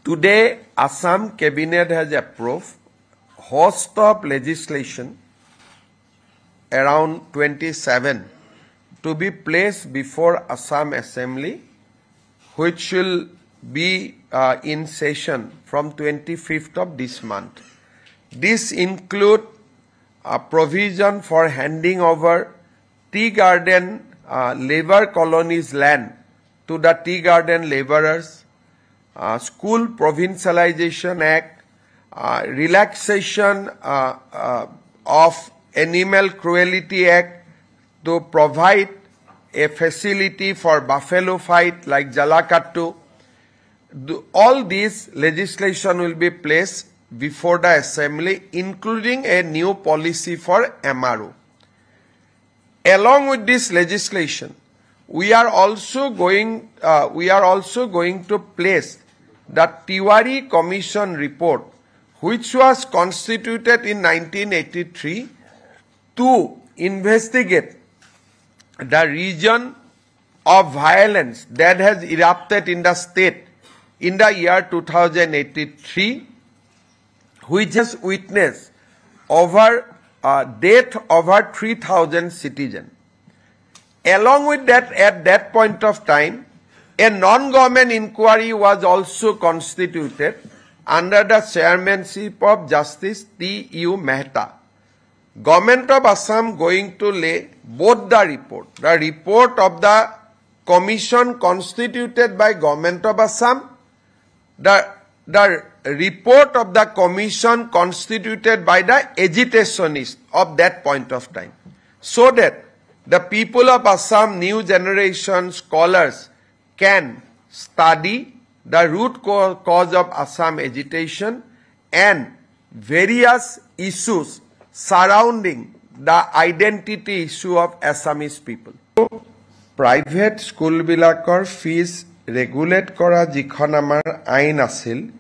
Today, Assam Cabinet has approved host of legislation around 27 to be placed before Assam Assembly, which will be in session from 25th of this month. This include a provision for handing over tea garden labor colonies land to the tea garden laborers, School Provincialization Act, relaxation of Animal Cruelty Act to provide a facility for buffalo fight like Jalakattu. All these legislation will be placed before the Assembly, including a new policy for MRO. Along with this legislation, we are also going to place the Tiwari Commission report, which was constituted in 1983 to investigate the region of violence that has erupted in the state in the year 2083, which has witnessed death over 3,000 citizens. Along with that, at that point of time, a non-government inquiry was also constituted under the chairmanship of Justice T.U. Mehta. Government of Assam going to lay both the report of the commission constituted by Government of Assam, the report of the commission constituted by the agitationists of that point of time, so that the people of Assam, new generation scholars, can study the root cause of Assam agitation and various issues surrounding the identity issue of Assamese people. Private school bilakor fees regulate kora jikhon amar ain asil,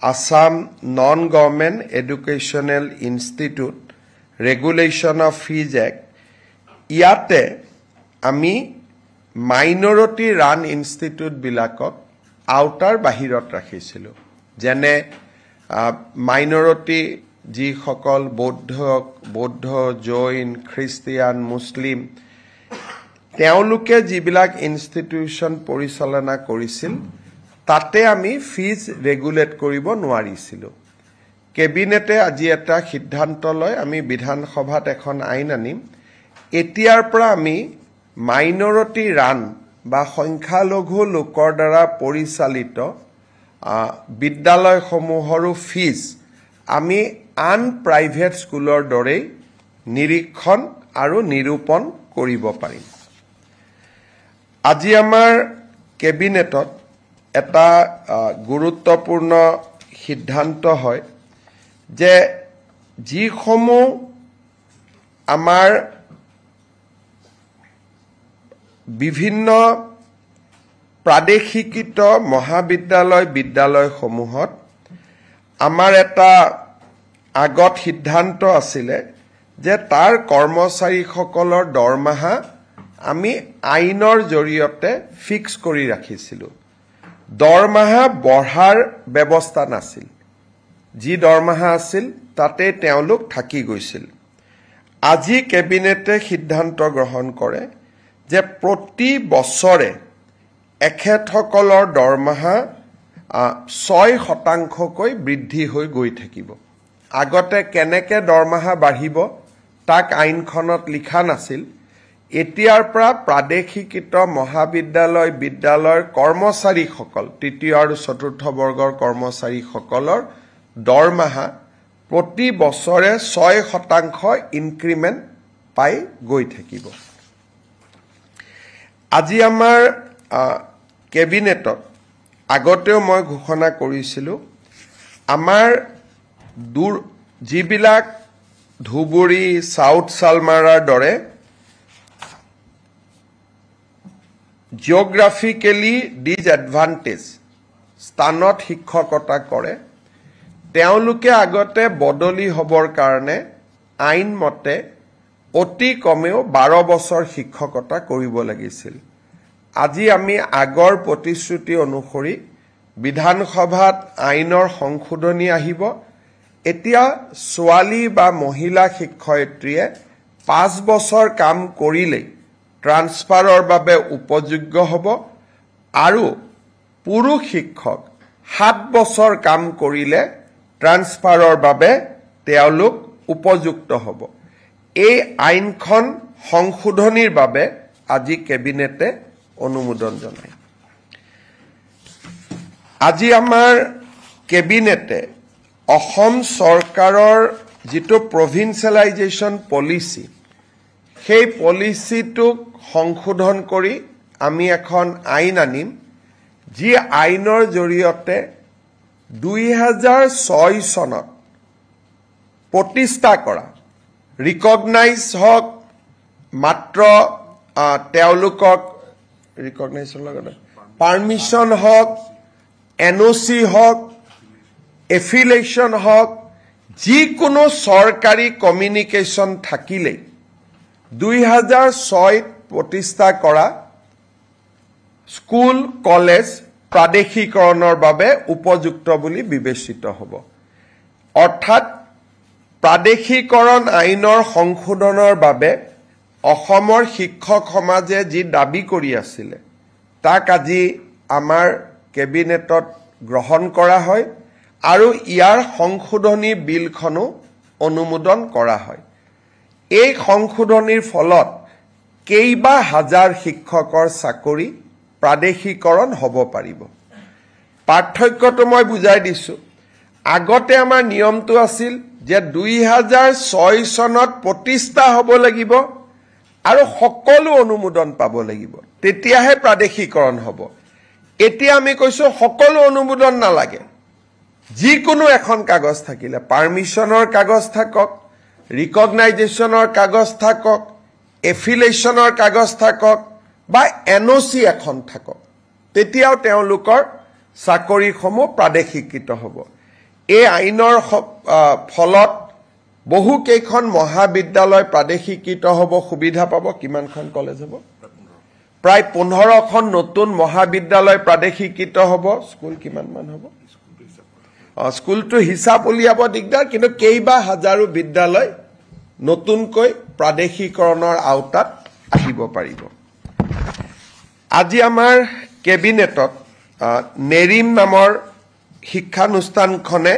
Assam Non-Government Educational Institute Regulation of Fees Act, ইয়াতে আমি minority run institute বিলাকক outer বাহিৰত ৰাখিছিলো, যেনে minority যিসকল বৌদ্ধ, Jain, Christian, মুছলিম, তেওঁলোকে যিবিলাক ইনষ্টিটিউচন পৰিচালনা কৰিছিল, তাতে আমি ফিজ ৰেগুলেট কৰিব নোৱাৰিছিলো। কেবিনেটে আজি এটা সিদ্ধান্ত লয়, আমি বিধানসভাত এখন আইন আনিম, এতিয়াৰ পৰা আমি মাইনৰিটি ৰান বা সংখ্যালঘু লোকৰ দ্বাৰা পৰিচালিত বিদ্যালয়সমূহৰো ফিজ আমি আন প্ৰাইভেট স্কুলৰ দৰে নিৰীক্ষণ আৰু নিৰূপণ কৰিব পাৰিম। আজি আমাৰ কেবিনেটত এটা গুৰুত্বপূৰ্ণ সিদ্ধান্ত হয় যে যিসমূহ আমাৰ বিভিন্ন প্ৰাদেশিকৃত বিদ্যালয়সমূহত আমাৰ এটা আগত সিদ্ধান্ত আছিলে যে তাৰ কৰ্মচাৰীসকলৰ দৰমহা আমি আইনৰ জৰিয়তে ফিক্স কৰি ৰাখিছিলো। দৰমহা বঢ়াৰ ব্যৱস্থা নাছিল, যি দৰমহা আছিল তাতে তেওঁলোক থাকি গৈছিল। আজি কেবিনেটে সিদ্ধান্ত গ্ৰহণ কৰে যে প্ৰতি বছৰে এখেতসকলৰ দৰমহা 6% বৃদ্ধি হৈ গৈ থাকিব। আগতে কেনেকে দৰমহা বাঢ়িব তাক আইনখনত লিখা নাছিল, এতিয়াৰ পৰা প্ৰাদেশিকৃত বিদ্যালয়ৰ কৰ্মচাৰীসকল, তৃতীয় আৰু চতুৰ্থ বৰ্গৰ কৰ্মচাৰীসকলৰ দৰমহা প্ৰতি বছৰে 6% ইনক্ৰিমেণ্ট পাই গৈ থাকিব। আজি আমাৰ কেবিনেটত আগতেও মই ঘোষণা কৰিছিলো, আমাৰ যিবিলাক ধুবুৰী, সাউথ সালমাৰাৰ দৰে জিঅ'গ্ৰাফিকেলি ডিসএডভান্টেজ স্থানত শিক্ষকতা কৰে, তেওঁলোকে আগতে বদলি হবৰ কাৰণে আইন মতে অতি কমেও 12 বছৰ শিক্ষকতা কৰিব লাগিছিল। আজি আমি আগৰ প্ৰতিশ্ৰুতি অনুসৰি বিধানসভাত আইনৰ সংশোধনী আহিব এতিয়া ছোৱালী বা মহিলা শিক্ষয়িত্ৰীয়ে 5 বছৰ কাম কৰিলে ট্ৰান্সফাৰৰ বাবে উপযোগ্য হ'ব আৰু পুৰুষ শিক্ষক 7 বছৰ কাম কৰিলে ট্ৰান্সফাৰৰ বাবে তেওঁলোক উপযুক্ত হ'ব এই আইনখন সংশোধনীৰ বাবে আজি কেবিনেটে অনুমোদন জনায় আজি আমাৰ কেবিনেটে অসম চৰকাৰৰ যেটো প্ৰভিন্সিয়েলাইজেশ্যন পলিচি সেই পলিচিটোক সংশোধন কৰি আমি এখন আইন আনিম যি আইনৰ জৰিয়তে 2006 চনত প্ৰতিষ্ঠা কৰা ৰিকগনাইজ হক মাত্ৰ তেওঁলোকক ৰিকগনাইজৰ লগত পাৰমিশন হক এনঅসি হক এফিলিয়েশন হক যিকোনো সৰকাৰি কমিউনিকেশন থাকিলে 2006 প্ৰতিষ্ঠা কৰা স্কুল কলেজ প্ৰাদেশিকৰণৰ বাবে উপযুক্ত বুলি বিবেচিত হ'ব অৰ্থাৎ প্ৰাদেশিকৰণ আইনৰ সংশোধনৰ বাবে অসমৰ শিক্ষক সমাজে যি দাবী কৰি আছিল তাক আজি আমাৰ কেবিনেটত গ্ৰহণ কৰা হয় আৰু ইয়াৰ সংশোধনী বিলখনো অনুমোদন কৰা হয় এই সংশোধনীৰ ফলত কেইবা হাজাৰ শিক্ষকৰ চাকৰি প্ৰাদেশিকৰণ হ'ব পাৰিব পাৰ্থক্যটো মই বুজাই দিছো আগতে আমাৰ নিয়মটো আছিল যে 2006 চনত প্ৰতিষ্ঠা হ'ব লাগিব আৰু সকলো অনুমোদন পাব লাগিব তেতিয়াহে প্ৰাদেশিকৰণ হ'ব এতিয়া আমি কৈছো সকলো অনুমোদন নালাগে যিকোনো এখন কাগজ থাকিলে পাৰমিশনৰ কাগজ থাকক ৰিকগনাইজেশ্যনৰ কাগজ থাকক এফিলিয়েশনৰ কাগজ থাকক বা এনঅসি এখন থাকক তেতিয়াও তেওঁলোকৰ চাকৰিসমূহ প্ৰাদেশিকৃত হ'ব এই আইনৰ ফলত বহু কেইখন মহাবিদ্যালয় প্ৰাদেশিকৃত হ'ব সুবিধা পাব কিমানখন কলেজ হ'ব প্ৰায় 15খন নতুন মহাবিদ্যালয় প্ৰাদেশিকৃত হ'ব স্কুল কিমান মান হ'ব স্কুলটো হিচাপ উলিয়াব দিগদাৰ কিন্তু কেইবা হাজাৰো বিদ্যালয় নতুনকৈ প্ৰাদেশিকৰণৰ আওতাত আহিব পাৰিব আজি আমাৰ কেবিনেটত নেৰিম নামৰ শিক্ষানুষ্ঠানখনে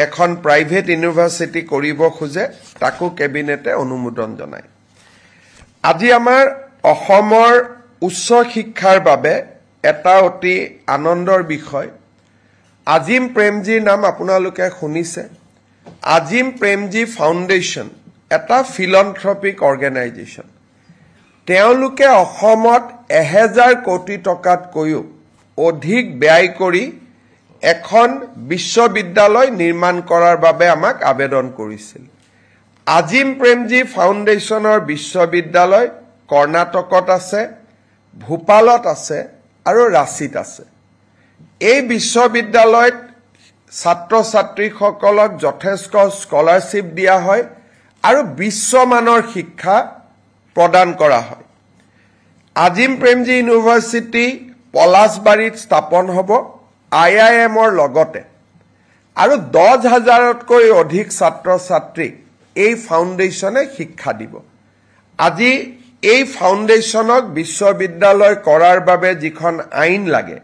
এখন প্ৰাইভেট ইউনিভাৰ্সিটি কৰিব খোজে তাকো কেবিনেটে অনুমোদন জনায় আজি আমাৰ অসমৰ উচ্চ শিক্ষাৰ বাবে এটা অতি আনন্দৰ বিষয় আজিম প্ৰেমজীৰ নাম আপোনালোকে শুনিছে আজিম প্ৰেমজী ফাউণ্ডেশ্যন এটা ফিলান্থ্ৰপিক অৰ্গেনাইজেশ্যন তেওঁলোকে অসমত 1000 কোটি টকাতকৈও অধিক ব্যয় কৰি এখন বিশ্ববিদ্যালয় নিৰ্মাণ কৰাৰ বাবে আমাক আবেদন কৰিছিল আজিম প্ৰেমজী ফাউণ্ডেশ্যনৰ বিশ্ববিদ্যালয় কৰ্ণাটকত আছে ভূপালত আছে আৰু ৰাঁচীত আছে এই বিশ্ববিদ্যালয়ত ছাত্ৰ ছাত্ৰীসকলক যথেষ্ট স্কলাৰশ্বিপ দিয়া হয় আৰু বিশ্বমানৰ শিক্ষা প্ৰদান কৰা হয় আজিম প্ৰেমজী ইউনিভাৰ্সিটি পলাশবাৰীত স্থাপন হ'ব আইআইএমৰ লগতে আৰু 10,000তকৈ অধিক ছাত্ৰ ছাত্ৰীক এই ফাউণ্ডেশ্যনে শিক্ষা দিব আজি এই ফাউণ্ডেশ্যনক বিশ্ববিদ্যালয় কৰাৰ বাবে যিখন আইন লাগে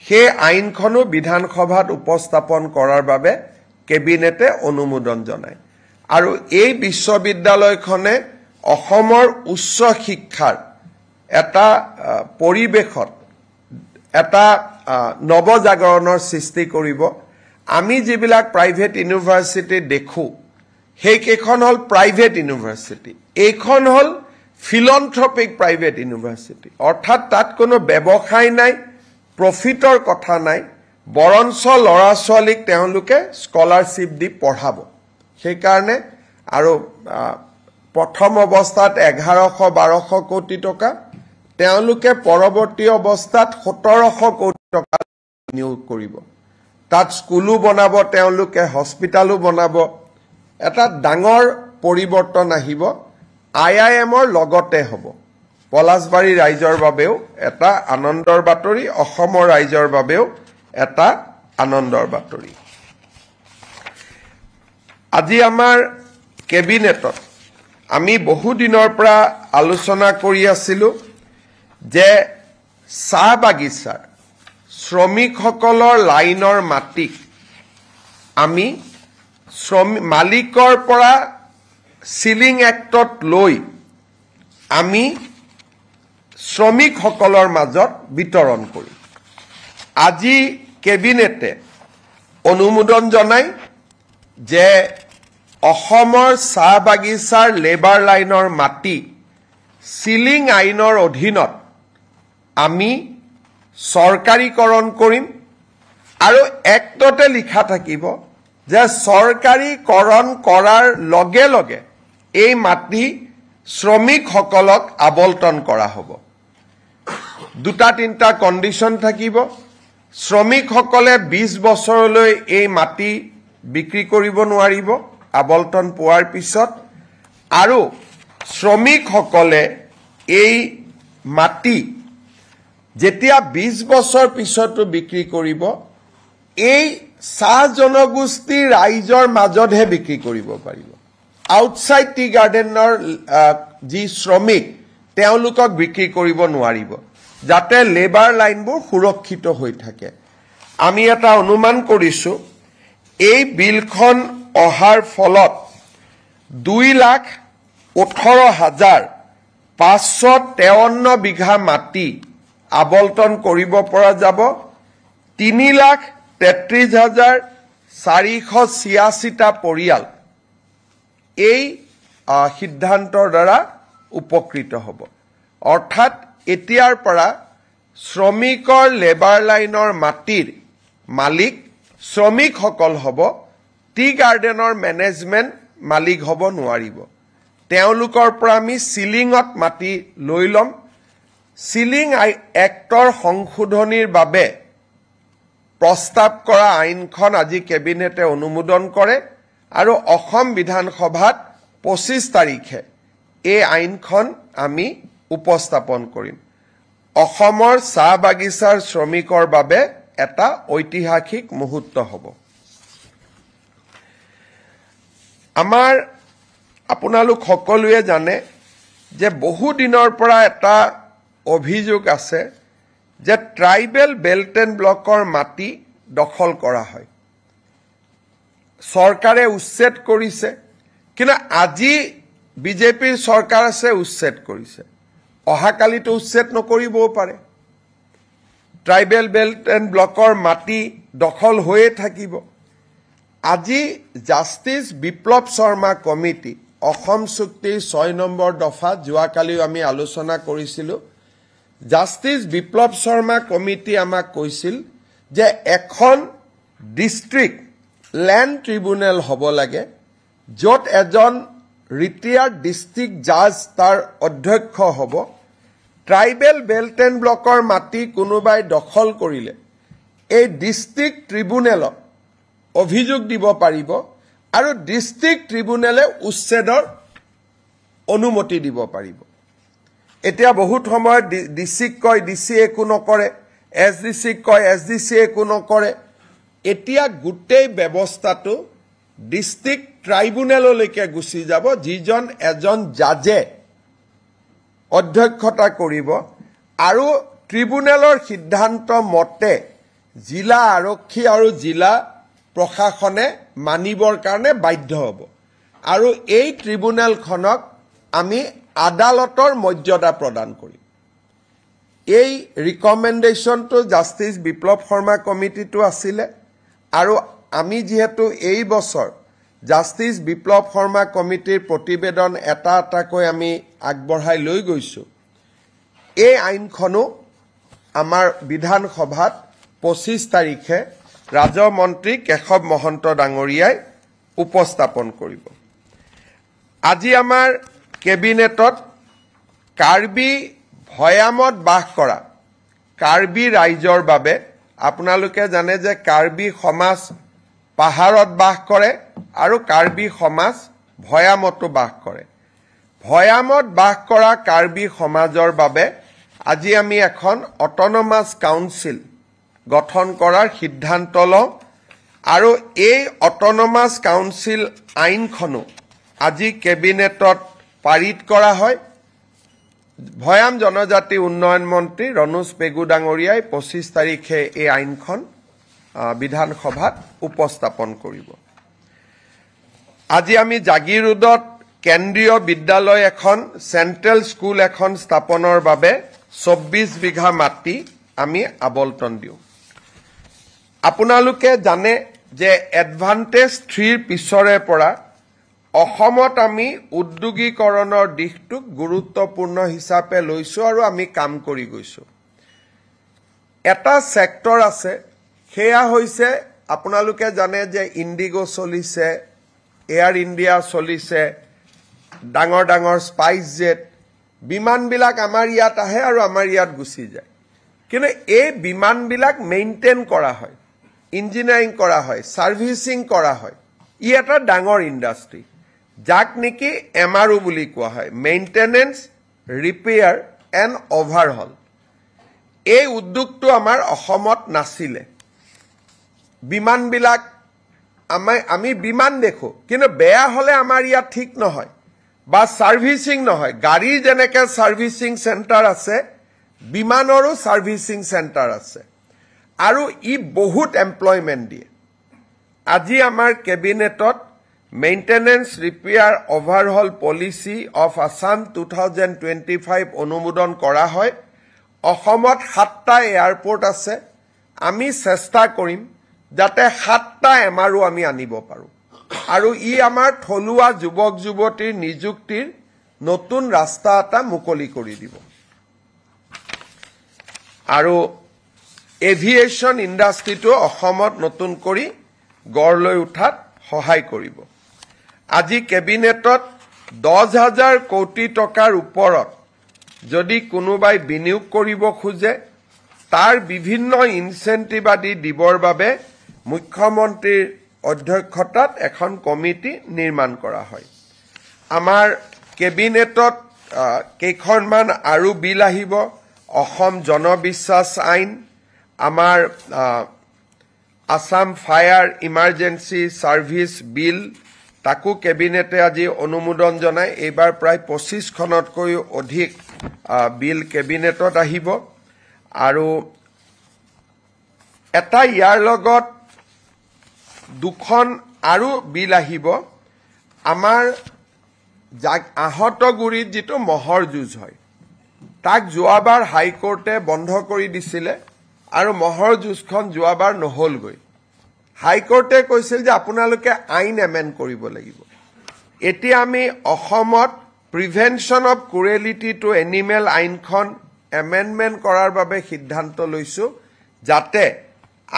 সেই আইনখনো বিধানসভাত উপস্থাপন কৰাৰ বাবে কেবিনেটে অনুমোদন জনায় আৰু এই বিশ্ববিদ্যালয়খনে অসমৰ উচ্চ শিক্ষাৰ এটা পৰিবেশত এটা নৱজাগৰণৰ সৃষ্টি কৰিব আমি যিবিলাক প্ৰাইভেট ইউনিভাৰ্সিটি দেখো সেই কেইখন হল প্ৰাইভেট ইউনিভাৰ্সিটি এইখন হল ফিলান্থ্ৰপিক প্ৰাইভেট ইউনিভাৰ্সিটি অৰ্থাৎ তাত কোনো ব্যৱসায় নাই প্ৰফিটৰ কথা নাই বৰঞ্চ লৰা ছোৱালীক তেওঁলোকে স্কলাৰশ্বিপ দি পঢ়াব সেই কাৰণে আৰু প্ৰথম অৱস্থাত 1100-1200 কোটি টকা তেওঁলোকে পৰৱৰ্তী অৱস্থাত 1700 কোটি টকা নিয়োগ কৰিব তাত স্কুলো বনাব তেওঁলোকে হস্পিটালো বনাব এটা ডাঙৰ পৰিৱৰ্তন আহিব আইআইএমৰ লগতে হ'ব পলাশবাৰী ৰাইজৰ বাবেও এটা আনন্দৰ বাতৰি অসমৰ ৰাইজৰ বাবেও এটা আনন্দৰ বাতৰি আজি আমাৰ কেবিনেটত আমি বহু দিনৰ পৰা আলোচনা কৰি আছিলো যে চাহ বাগিচাৰ শ্ৰমিকসকলৰ লাইনৰ মাটি আমি মালিকৰ পৰা সিলিং এক্টত লৈ আমি শ্ৰমিকসকলৰ মাজত বিতৰণ কৰিম আজি কেবিনেটে অনুমোদন জনায় যে অসমৰ চাহ বাগিচাৰ লেবাৰ লাইনৰ মাটি সিলিং আইনৰ অধীনত আমি চৰকাৰীকৰণ কৰিম আৰু এক্টতে লিখা থাকিব যে চৰকাৰীকৰণ কৰাৰ লগে লগে এই মাটি শ্ৰমিকসকলক আবলটন কৰা হ'ব দুটা তিনটা কণ্ডিশ্যন থাকিব শ্ৰমিকসকলে 20 বছৰলৈ এই মাটি বিক্ৰী কৰিব নোৱাৰিব আবলটন পোৱাৰ পিছত আৰু শ্ৰমিকসকলে এই মাটি যেতিয়া 20 বছৰ পিছতো বিক্ৰী কৰিব এই চাহ জনগোষ্ঠী ৰাইজৰ মাজতহে বিক্ৰী কৰিব পাৰিব আউটসাইড টি গাৰ্ডেনৰ যি শ্ৰমিক তেওঁলোকক বিক্ৰী কৰিব নোৱাৰিব যাতে লেবাৰ লাইনবোৰ সুৰক্ষিত হৈ থাকে আমি এটা অনুমান কৰিছো এই বিলখন অহাৰ ফলত 2,18,553 বিঘা মাটি আবলটন কৰিব পৰা যাব 3,33,486টা পৰিয়াল এই সিদ্ধান্তৰ দ্বাৰা উপকৃত হ'ব অৰ্থাৎ এতিয়াৰ পৰা শ্ৰমিকৰ লেবাৰ লাইনৰ মাটিৰ মালিক শ্ৰমিকসকল হ'ব টি গাৰ্ডেনৰ মেনেজমেণ্ট মালিক হ'ব নোৱাৰিব তেওঁলোকৰ পৰা আমি সিলিঙত মাটি লৈ ল'ম সিলিং এক্টৰ সংশোধনীৰ বাবে প্ৰস্তাৱ কৰা আইনখন আজি কেবিনেটে অনুমোদন কৰে আৰু অসম বিধানসভাত 25 তাৰিখে এই আইনখন আমি উপস্থাপন কৰিম অসমৰ চাহ বাগিচাৰ শ্ৰমিকৰ বাবে এটা ঐতিহাসিক মুহূৰ্ত হ'ব আমাৰ আপোনালোক সকলোৱে জানে যে বহু দিনৰ পৰা এটা অভিযোগ আছে যে ট্ৰাইবেল বেল্ট এণ্ড ব্লকৰ মাটি দখল কৰা হয় চৰকাৰে উচ্ছেদ কৰিছে কিন্তু আজি বিজেপিৰ চৰকাৰ আছে উচ্ছেদ কৰিছে অহাকালিতো উচ্ছেদ নকৰিবও পাৰে ট্ৰাইবেল বেল্ট এণ্ড ব্লকৰ মাটি দখল হৈয়ে থাকিব আজি জাষ্টিস বিপ্লৱ শৰ্মা কমিটি অসম চুক্তিৰ 6 নম্বৰ দফা যোৱাকালিও আমি আলোচনা কৰিছিলো জাষ্টিস বিপ্লৱ শৰ্মা কমিটি আমাক কৈছিল যে এখন ডিস্ট্ৰিক্ট ল্যান্ড ট্ৰিব্যুনেল হ'ব লাগে য'ত এজন ৰিটায়াৰ্ড ডিস্ট্ৰিক্ট জাজ তাৰ অধ্যক্ষ হ'ব ট্ৰাইবেল বেল্ট এণ্ড ব্লকৰ মাটি কোনোবাই দখল কৰিলে এই ডিস্ট্ৰিক্ট ট্ৰিব্যুনেলত অভিযোগ দিব পাৰিব আৰু ডিস্ট্ৰিক্ট ট্ৰিব্যুনেলে উচ্ছেদৰ অনুমতি দিব পাৰিব এতিয়া বহুত সময় ডিসিক কয় ডিসি একো নকৰে এসডিসিক কয় এসডিসি একো নকৰে এতিয়া গোটেই ব্যৱস্থাটো ডিস্ট্ৰিক্ট ট্ৰাইব্যুনেললৈকে গুচি যাব যিজন এজন জাজে অধ্যক্ষতা কৰিব আৰু ট্ৰিব্যুনেলৰ সিদ্ধান্ত মতে জিলা আৰক্ষী আৰু জিলা প্ৰশাসনে মানিবৰ কাৰণে বাধ্য হ'ব আৰু এই ট্ৰিব্যুনেলখনক আমি আদালতৰ মৰ্যাদা প্ৰদান কৰিম এই ৰিকমেন্ডেশনটো জাষ্টিস বিপ্লৱ শৰ্মা কমিটিটো আছিল আৰু আমি যেহেতু এই বছৰ জাষ্টিস বিপ্লৱ শৰ্মা কমিটিৰ প্ৰতিবেদন এটা এটাকৈ আমি আগবঢ়াই লৈ গৈছো এই আইনখনো আমাৰ বিধানসভাত 25 তাৰিখে ৰাজহ মন্ত্ৰী কেশৱ মহন্ত ডাঙৰীয়াই উপস্থাপন কৰিব আজি আমাৰ কেবিনেটত কাৰ্বি ভয়ামত বাস কৰা কাৰ্বি ৰাইজৰ বাবে আপোনালোকে জানে যে কাৰ্বি সমাজ পাহাৰত বাস কৰে আৰু কাৰ্বি সমাজ ভয়ামতো বাস কৰে ভয়ামত বাস কৰা কাৰ্বি সমাজৰ বাবে আজি আমি এখন অটোনমাস কাউন্সিল গঠন কৰাৰ সিদ্ধান্ত লওঁ আৰু এই অট'নমাছ কাউন্সিল আইনখনো আজি কেবিনেটত পাৰিত কৰা হয় ভৈয়াম জনজাতি উন্নয়ন মন্ত্ৰী ৰণোজ পেগু ডাঙৰীয়াই 25 তাৰিখে এই আইনখন বিধানসভাত উপস্থাপন কৰিব আজি আমি জাগিৰ ৰোডত কেন্দ্ৰীয় বিদ্যালয় এখন সেন্ট্ৰেল স্কুল এখন স্থাপনৰ বাবে 24 বিঘা মাটি আমি আবলটন দিওঁ আপোনালোকে জানে যে এডভান্টেজ 3 পিছৰে পৰা অসমত আমি উদ্যোগীকৰণৰ দিশটোক গুৰুত্বপূৰ্ণ হিচাপে লৈছো আৰু আমি কাম কৰি গৈছো এটা সেক্টৰ আছে সেয়া হৈছে আপোনালোকে জানে যে ইন্ডিগো চলিছে এয়াৰ ইণ্ডিয়া চলিছে ডাঙৰ ডাঙৰ স্পাইস জেট বিমানবিলাক আমাৰ ইয়াত আহে আৰু আমাৰ ইয়াত গুচি যায় কিন্তু এই বিমানবিলাক মেইনটেইন কৰা হয় ইঞ্জিনিয়াৰিং কৰা হয় সাৰ্ভিসিং কৰা হয় ই এটা ডাঙৰ ইণ্ডাষ্ট্ৰী যাক নেকি এমআৰও বুলি কোৱা হয় মেইনটেনেন্স ৰিপেয়াৰ এণ্ড অভাৰহল এই উদ্যোগটো আমাৰ অসমত নাছিলে বিমানবিলাক আমি বিমান দেখো কিন্তু বেয়া হলে আমাৰ ইয়াত ঠিক নহয় বা সাৰ্ভিসিং নহয় গাড়ী যেনেকে সাৰ্ভিসিং সেন্টাৰ আছে বিমানৰো সাৰ্ভিসিং সেন্টাৰ আছে আৰু ই বহুত এমপ্লয়মেন্ট দিয়ে আজি আমাৰ কেবিনেটত maintenance repair overhaul policy of Assam 2025 অনুমোদন কৰা হয় অসমত 7টা এয়াৰপোৰ্ট আছে আমি চেষ্টা কৰিম যাতে 7টা এমআৰও আমি আনিব পাৰো আৰু ই আমাৰ থলুৱা যুৱক যুৱতীৰ নিযুক্তিৰ নতুন ৰাস্তা এটা মুকলি কৰি দিব আৰু এভিয়েশন ইণ্ডাষ্ট্ৰীটো অসমত নতুন কৰি গঢ় লৈ উঠাত সহায় কৰিব আজি কেবিনেটত 10,000 কোটি টকাৰ ওপৰত যদি কোনোবাই বিনিয়োগ কৰিব খোজে তাৰ বিভিন্ন ইনসেন্টিভ আদি দিবৰ বাবে মুখ্যমন্ত্ৰীৰ অধ্যক্ষতাত এখন কমিটি নিৰ্মাণ কৰা হয় আমাৰ কেবিনেটত কেইখনমান আৰু বিল আহিব অসম জনবিশ্বাস আইন আমাৰ আসাম ফায়াৰ ইমাৰ্জেন্সি সাৰ্ভিস বিল তাকো কেবিনেটে আজি অনুমোদন জনায় এইবাৰ প্ৰায় 25খনতকৈ অধিক বিল কেবিনেটত আহিব আৰু এটা ইয়াৰ লগত দুখন আৰু বিল আহিব আমাৰ আহতগুৰিত যেটো মহৰ যুঁজ হয় তাক যোৱাবাৰ হাইকোৰ্টে বন্ধ কৰি দিছিলে আৰু মহৰ যুঁজখন যোৱাবাৰ নহলগৈ হাইকোৰ্টে কৈছিল যে আপোনালোকে আইন এমেন্ড কৰিব লাগিব এতিয়া আমি অসমত প্ৰিভেনশন অফ ক্ৰুৱেলিটি টু এনিমেল আইনখন এমেন্ডমেন্ট কৰাৰ বাবে সিদ্ধান্ত লৈছো যাতে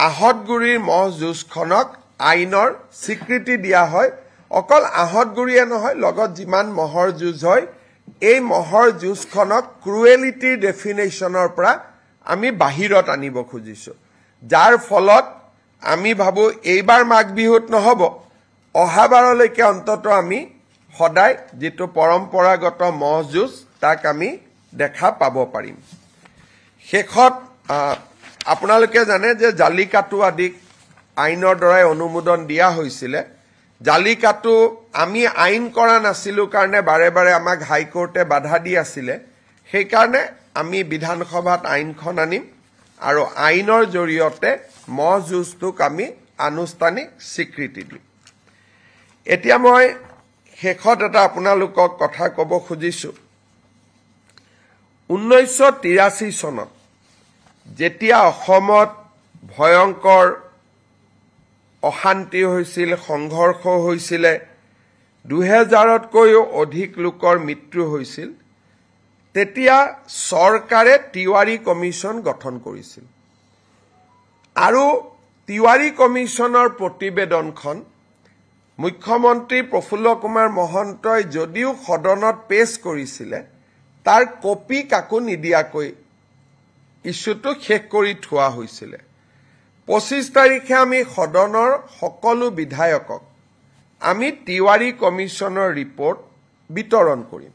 আহতগুৰিৰ মহ যুঁজখনক আইনৰ স্বীকৃতি দিয়া হয় অকল আহতগুৰিয়ে নহয় লগত যিমান মহৰ যুঁজ হয় এই মহৰ যুঁজখনক ক্ৰুৱেলিটিৰ ডেফিনেশ্যনৰ পৰা আমি বাহিৰত আনিব খুজিছো যাৰ ফলত আমি ভাবো এইবাৰ মাঘ বিহুত নহব অহাবাৰলৈকে অন্তত আমি সদায় যেটো পৰম্পৰাগত মহ যুঁজ তাক আমি দেখা পাব পাৰিম শেষত আপোনালোকে জানে যে জালিকাটু আদি আইনৰ দ্বাৰা অনুমোদন দিয়া হৈছিল জালিকাটু আমি আইন কৰা নাছিলো কাৰণে বাৰে বাৰে আমাক হাইকোৰ্টে বাধা দি আছিল সেই কাৰণে আমি বিধানসভাত আইনখন আনিম আৰু আইনৰ জৰিয়তে মহ যুঁজটোক আমি আনুষ্ঠানিক স্বীকৃতি দিম এতিয়া মই শেষত এটা আপোনালোকক কথা ক'ব খুজিছো 1983 চনত যেতিয়া অসমত ভয়ংকৰ অশান্তি হৈছিল সংঘৰ্ষ হৈছিল 2000তকৈও অধিক লোকৰ মৃত্যু হৈছিল তেতিয়া চৰকাৰে তিৱাৰী কমিছন গঠন কৰিছিল আৰু তিৱাৰী কমিছনৰ প্ৰতিবেদনখন মুখ্যমন্ত্ৰী প্ৰফুল্ল কুমাৰ মহন্তই যদিও সদনত পেশ কৰিছিল তাৰ কপি কাকো নিদিয়াকৈ ইস্যুটো শেষ কৰি থোৱা হৈছিল 25 তাৰিখে আমি সদনৰ সকলো বিধায়কক আমি তিৱাৰী কমিছনৰ ৰিপৰ্ট বিতৰণ কৰিম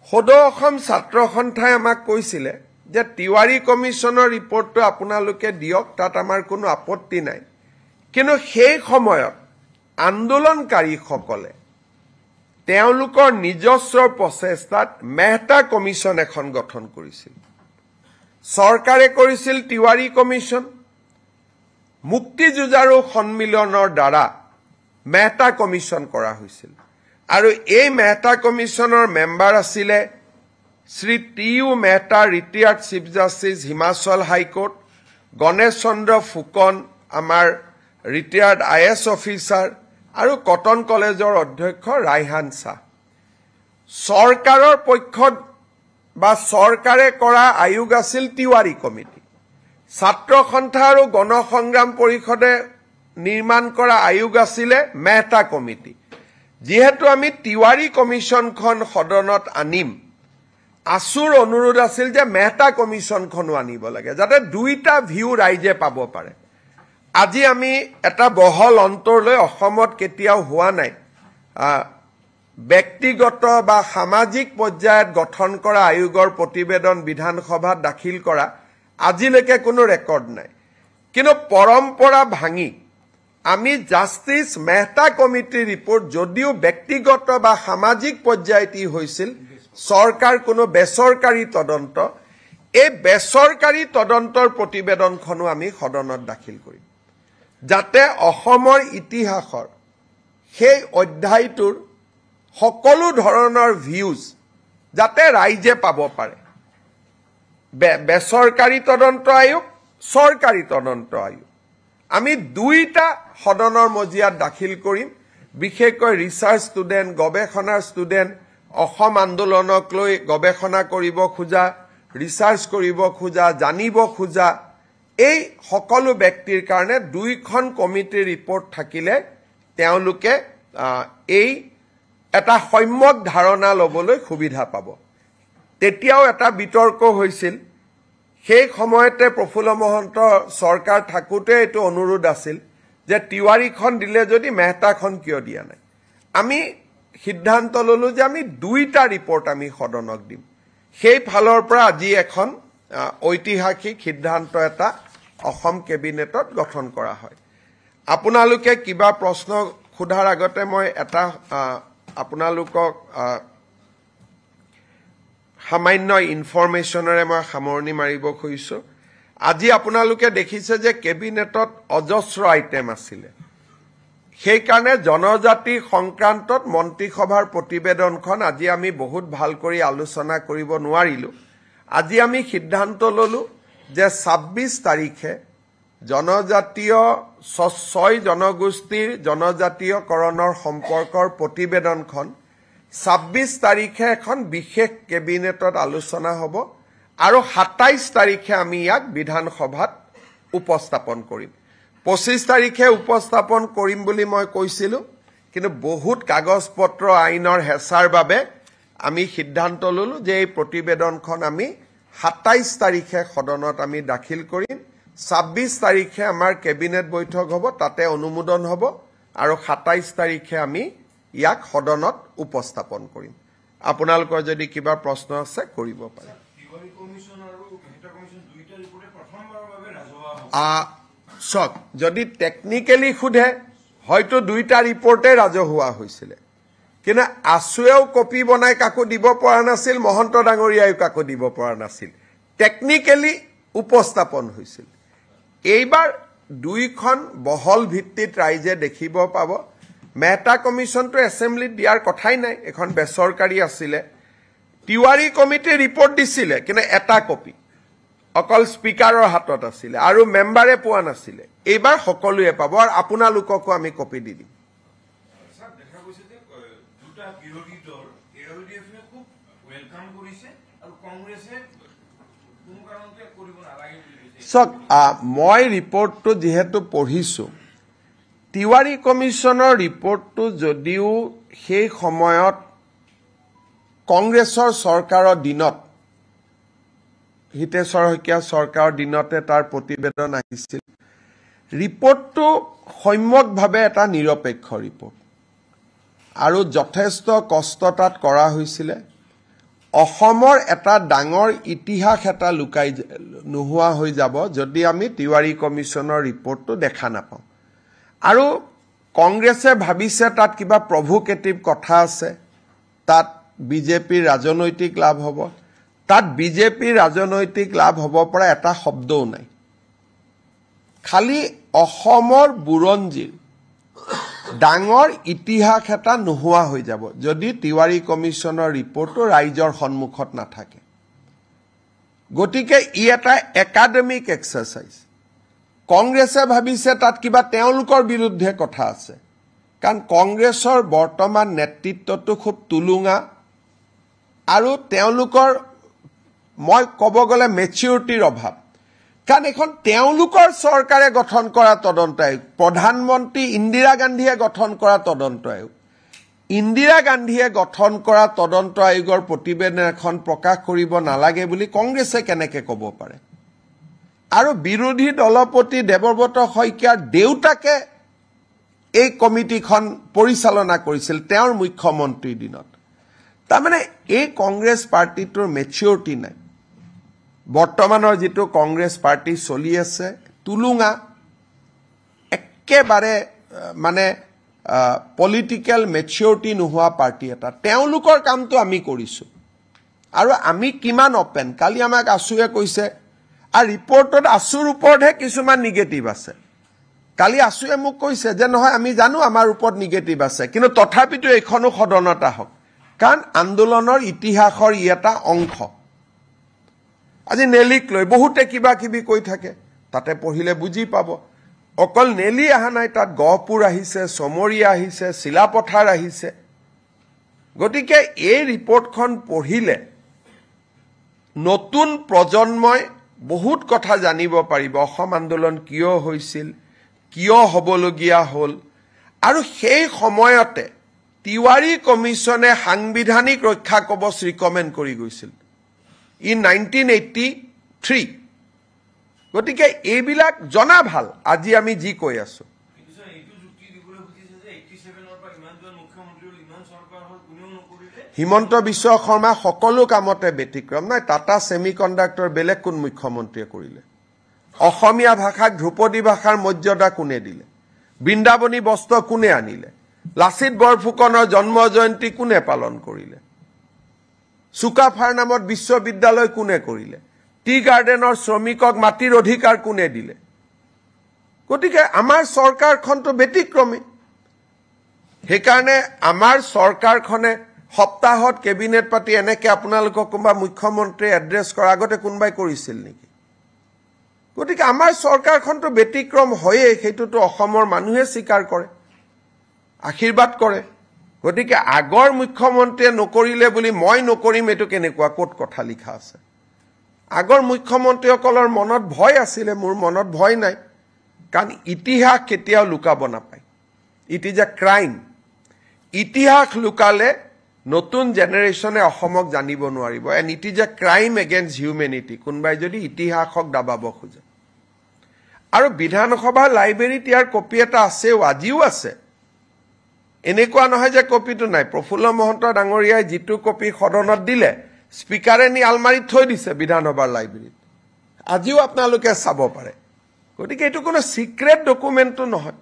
সদৌ অসম ছাত্ৰ সন্থাই আমাক কৈছিল যে তিৱাৰী কমিশনৰ ৰিপৰ্টটো আপোনালোকে দিয়ক, তাত আমাৰ কোনো আপত্তি নাই। কিন্তু সেই সময়ত আন্দোলনকাৰীসকলে তেওঁলোকৰ নিজস্ব প্ৰচেষ্টাত মেহতা কমিশন এখন গঠন কৰিছিল। চৰকাৰে কৰিছিল তিৱাৰী কমিশন। মুক্তিযুঁজাৰু সন্মিলনৰ দ্বাৰা মেহতা কমিশন কৰা হৈছিল। আৰু এই মেহতা কমিশনৰ মেম্বাৰ আছিলে Shri T U. Mehta, retired chief justice Himachal high court, Ganesh Chandra Phukan, আমাৰ ৰিটায়াৰ্ড IAS অফিচাৰ, আৰু কটন কলেজৰ অধ্যক্ষ ৰাইহান শাহ। চৰকাৰৰ পক্ষত বা চৰকাৰে কৰা আয়োগ আছিল তিৱাৰী কমিটি। ছাত্ৰ সন্থা আৰু গণসংগ্ৰাম পৰিষদে নিৰ্মাণ কৰা আয়োগ আছিলে মেহতা কমিটি। যিহেতু আমি তিৱাৰী কমিশনখন সদনত আনিম, আছুৰ অনুৰোধ আছিল যে মেহতা কমিশনখনো আনিব লাগে, যাতে দুইটা ভিউ ৰাইজে পাব পাৰে। আজি আমি এটা বহল অন্তৰলৈ অসমত কেতিয়াও হোৱা নাই ব্যক্তিগত বা সামাজিক পৰ্যায়ত গঠন কৰা আয়োগৰ প্ৰতিবেদন বিধানসভাত দাখিল কৰা আজিলৈকে কোনো ৰেকৰ্ড নাই। কিন্তু পৰম্পৰা ভাঙি আমি জাষ্টিছ মেহতা কমিটিৰ ৰিপৰ্ট যদিও ব্যক্তিগত বা সামাজিক পৰ্যায়ত হৈছিল, চৰকাৰ কোনো বেচৰকাৰী তদন্ত, এই বেচৰকাৰী তদন্তৰ প্ৰতিবেদনখনো আমি সদনত দাখিল কৰিম, যাতে অসমৰ ইতিহাসৰ সেই অধ্যায়টোৰ সকলো ধৰণৰ ভিউজ যাতে ৰাইজে পাব পাৰে। বেচৰকাৰী তদন্ত আয়োগ, চৰকাৰী তদন্ত আয়োগ, আমি দুইটা সদনৰ মজিয়াত দাখিল কৰিম। বিশেষকৈ ৰিচাৰ্চ ষ্টুডেণ্ট, গৱেষণাৰ ষ্টুডেণ্ট, অসম আন্দোলনক লৈ গৱেষণা কৰিব খোজা, ৰিচাৰ্চ কৰিব খোজা, জানিব খোজা, এই সকলো ব্যক্তিৰ কাৰণে দুইখন কমিটিৰ ৰিপৰ্ট থাকিলে তেওঁলোকে এই এটা সম্যক ধাৰণা ল'বলৈ সুবিধা পাব। তেতিয়াও এটা বিতৰ্ক হৈছিল, সেই সময়তে প্ৰফুল্ল মহন্ত চৰকাৰ থাকোঁতে এইটো অনুৰোধ আছিল যে তিৱাৰীখন দিলে যদি মেহতাখন কিয় দিয়া নাই। আমি সিদ্ধান্ত ল'লো যে আমি দুইটা ৰিপৰ্ট আমি সদনক দিম। সেই ফালৰ পৰা আজি এখন ঐতিহাসিক সিদ্ধান্ত এটা অসম কেবিনেটত গঠন কৰা হয়। আপোনালোকে কিবা প্ৰশ্ন সোধাৰ আগতে মই এটা আপোনালোকক সামান্য ইনফৰমেশ্যনেৰে মই সামৰণি মাৰিব খুজিছোঁ। আজি আপোনালোকে দেখিছে যে কেবিনেটত অজস্ৰ আইটেম আছিলে। সেইকাৰণে জনজাতি সংক্ৰান্তত মন্ত্ৰীসভাৰ প্ৰতিবেদনখন আজি আমি বহুত ভাল কৰি আলোচনা কৰিব নোৱাৰিলোঁ। আজি আমি সিদ্ধান্ত ল'লোঁ যে 26 তাৰিখে জনজাতীয় 6 জনগোষ্ঠীৰ জনজাতীয়কৰণৰ সম্পৰ্কৰ প্ৰতিবেদনখন 26 তাৰিখে এখন বিশেষ কেবিনেটত আলোচনা হ'ব আৰু 27 তাৰিখে আমি ইয়াক বিধানসভাত উপস্থাপন কৰিম। 25 তাৰিখে উপস্থাপন কৰিম বুলি মই কৈছিলোঁ, কিন্তু বহুত কাগজ পত্ৰ আইনৰ হেঁচাৰ বাবে আমি সিদ্ধান্ত ল'লোঁ যে এই প্ৰতিবেদনখন আমি 27 তাৰিখে সদনত আমি দাখিল কৰিম। 26 তাৰিখে আমাৰ কেবিনেট বৈঠক হ'ব, তাতে অনুমোদন হ'ব আৰু 27 তাৰিখে আমি ইয়াক সদনত উপস্থাপন কৰিম। আপোনালোকৰ যদি কিবা প্ৰশ্ন আছে কৰিব পাৰে। চাওক, যদি টেকনিকেলি সোধে হয়তো দুইটা ৰিপৰ্টে ৰাজহুৱা হৈছিলে, কিন্তু আছুৱেও কপি বনাই কাকো দিব পৰা নাছিল, মহন্ত ডাঙৰীয়াইও কাকো দিব পৰা নাছিল। টেকনিকেলি উপস্থাপন হৈছিল। এইবাৰ দুইখন বহল ভিত্তিত ৰাইজে দেখিব পাব। মেহতা কমিশনটো এছেম্বলিত দিয়াৰ কথাই নাই, এখন বেচৰকাৰী আছিলে। তিৱাৰী কমিটিয়ে ৰিপৰ্ট দিছিলে, কিন্তু এটা কপি অকল স্পিকাৰৰ হাতত আছিলে আৰু মেম্বাৰে পোৱা নাছিলে। এইবাৰ সকলোৱে পাব আৰু আপোনালোককো আমি কপি দি দিম। চাওক, মই ৰিপৰ্টটো যিহেতু পঢ়িছোঁ, তিৱাৰী কমিশনৰ ৰিপৰ্টটো যদিও সেই সময়ত কংগ্ৰেছৰ চৰকাৰৰ দিনত, হিতেশ্বৰ শইকীয়া চৰকাৰৰ দিনতে তাৰ প্ৰতিবেদন আহিছিল, ৰিপৰ্টটো সম্যকভাৱে এটা নিৰপেক্ষ ৰিপৰ্ট আৰু যথেষ্ট কষ্ট তাত কৰা হৈছিলে। অসমৰ এটা ডাঙৰ ইতিহাস এটা লুকাই নোহোৱা হৈ যাব যদি আমি তিৱাৰী কমিছনৰ ৰিপৰ্টটো দেখা নাপাওঁ আৰু কংগ্ৰেছে ভাবিছে তাত কিবা প্ৰভোকেটিভ কথা আছে তাত বিজেপিৰ ৰাজনৈতিক লাভ হ'ব তাত বিজেপিৰ ৰাজনৈতিক লাভ হ'ব পৰা এটা শব্দও নাই খালি অসমৰ বুৰঞ্জীৰ ডাঙৰ ইতিহাস এটা নোহোৱা হৈ যাব যদি তিৱাৰী কমিছনৰ ৰিপৰ্টটো ৰাইজৰ সন্মুখত নাথাকে গতিকে ই এটা একাডেমিক এক্সাৰসাইজ কংগ্ৰেছে ভাবিছে তাত কিবা তেওঁলোকৰ বিৰুদ্ধে কথা আছে কাৰণ কংগ্ৰেছৰ বৰ্তমান নেতৃত্বটো খুব তুলুঙা আৰু তেওঁলোকৰ মই ক'ব গ'লে মেচিউৰিটিৰ অভাৱ কাৰণ এখন তেওঁলোকৰ চৰকাৰে গঠন কৰা তদন্ত আয়োগ প্ৰধানমন্ত্ৰী ইন্দিৰা গান্ধীয়ে গঠন কৰা তদন্ত আয়োগ ইন্দিৰা গান্ধীয়ে গঠন কৰা তদন্ত আয়োগৰ প্ৰতিবেদন এখন প্ৰকাশ কৰিব নালাগে বুলি কংগ্ৰেছে কেনেকৈ ক'ব পাৰে আৰু বিৰোধী দলপতি দেৱব্ৰত শইকীয়াৰ দেউতাকে এই কমিটিখন পৰিচালনা কৰিছিল তেওঁৰ মুখ্যমন্ত্ৰীৰ দিনত তাৰমানে এই কংগ্ৰেছ পাৰ্টিটোৰ মেচিউৰিটি নাই বৰ্তমানৰ যেটো কংগ্ৰেছ পাৰ্টি চলি আছে তুলুঙা একেবাৰে মানে পলিটিক্যাল মেচিউৰিটি নোহোৱা পাৰ্টি এটা তেওঁলোকৰ কামটো আমি কৰিছো আৰু আমি কিমান ওপেন কালি আমাক আছুৱে কৈছে আৰু ৰিপৰ্টত আছুৰ ওপৰতহে কিছুমান নিগেটিভ আছে কালি আছুৱে মোক কৈছে যে নহয় আমি জানো আমাৰ ওপৰত নিগেটিভ আছে কিন্তু তথাপিতো এখনো সদনত আহক কাৰণ আন্দোলনৰ ইতিহাসৰ ই এটা অংশ আজি নেলিক লৈ বহুতে কিবা কিবি কৈ থাকে তাতে পঢ়িলে বুজি পাব অকল নেলি আহা নাই তাত গহপুৰ আহিছে সমৰিয়া আহিছে শিলাপথাৰ আহিছে গতিকে এই ৰিপৰ্টখন পঢ়িলে নতুন প্ৰজন্মই বহুত কথা জানিব পাৰিব অসম আন্দোলন কিয় হৈছিল কিয় হ'বলগীয়া হ'ল আৰু সেই সময়তে তিৱাৰী কমিছনে সাংবিধানিক ৰক্ষা কবচ ৰিকমেণ্ড কৰি গৈছিল in 1983 গতিকে এইবিলাক জনা ভাল আজি আমি জি কৈ আছো হিমন্ত বিশ্ব শৰ্মা সকলো কামতে ব্যতিক্ৰম নাই টাটা সেমিকন্ডাক্টৰ বেলেগ কোন মুখ্যমন্ত্ৰীয়ে কৰিলে অসমীয়া ভাষাক ধ্ৰুপদী ভাষাৰ মৰ্যাদা কোনে দিলে বৃন্দাবনী বস্ত্ৰ কোনে আনিলে লাচিত বৰফুকনৰ জন্ম জয়ন্তী কোনে পালন কৰিলে সুকাফাৰ নামত বিশ্ববিদ্যালয় কোনে কৰিলে টি গাৰ্ডেনৰ শ্ৰমিকক মাটিৰ অধিকাৰ কোনে দিলে গতিকে আমাৰ চৰকাৰখনটো ব্যতিক্ৰমী হেকাৰণে আমাৰ চৰকাৰখনে সপ্তাহত কেবিনেট পাতি এনেকে আপোনালোকক কোনবা মুখ্যমন্ত্ৰী এড্ৰেছ কৰা আগতে কোনবাই কৰিছিল নেকি গতিকে আমাৰ চৰকাৰখনটো ব্যতিক্ৰম হয়ে হেতুটো অসমৰ মানুহে স্বীকাৰ কৰে আশীৰ্বাদ কৰে গতিকে আগৰ মুখ্যমন্ত্ৰীয়ে নকৰিলে বুলি মই নকৰিম এটো কেনেকুৱা কোট কথা লিখা আছে আগৰ মুখ্যমন্ত্ৰীসকলৰ মনত ভয় আছিল মোৰ মনত ভয় নাই কাৰণ ইতিহাস কেতিয়াও লুকাব নাপায় ইট ইজ আ ক্ৰাইম ইতিহাস লুকালে নতুন জেনাৰেশনে অসমক জানিব নোৱাৰিব and it is a crime against humanity কোনবাই যদি ইতিহাসক দাবাব খোজে আৰু বিধানসভা লাইব্ৰেৰীত ইয়াৰ কপি এটা আছে আজিও আছে এনেকুৱা নহয় যে কপিটো নাই প্ৰফুল্ল মহন্ত ডাঙৰীয়াই জিতু কপি সদনত দিলে স্পিকাৰে নি আলমাৰীত থৈ দিছে বিধানসভাৰ লাইব্ৰেৰীত আজিও আপোনালোকে চাব পাৰে গতিকে এটো কোনো সিক্ৰেট ডকুমেন্টটো নহয়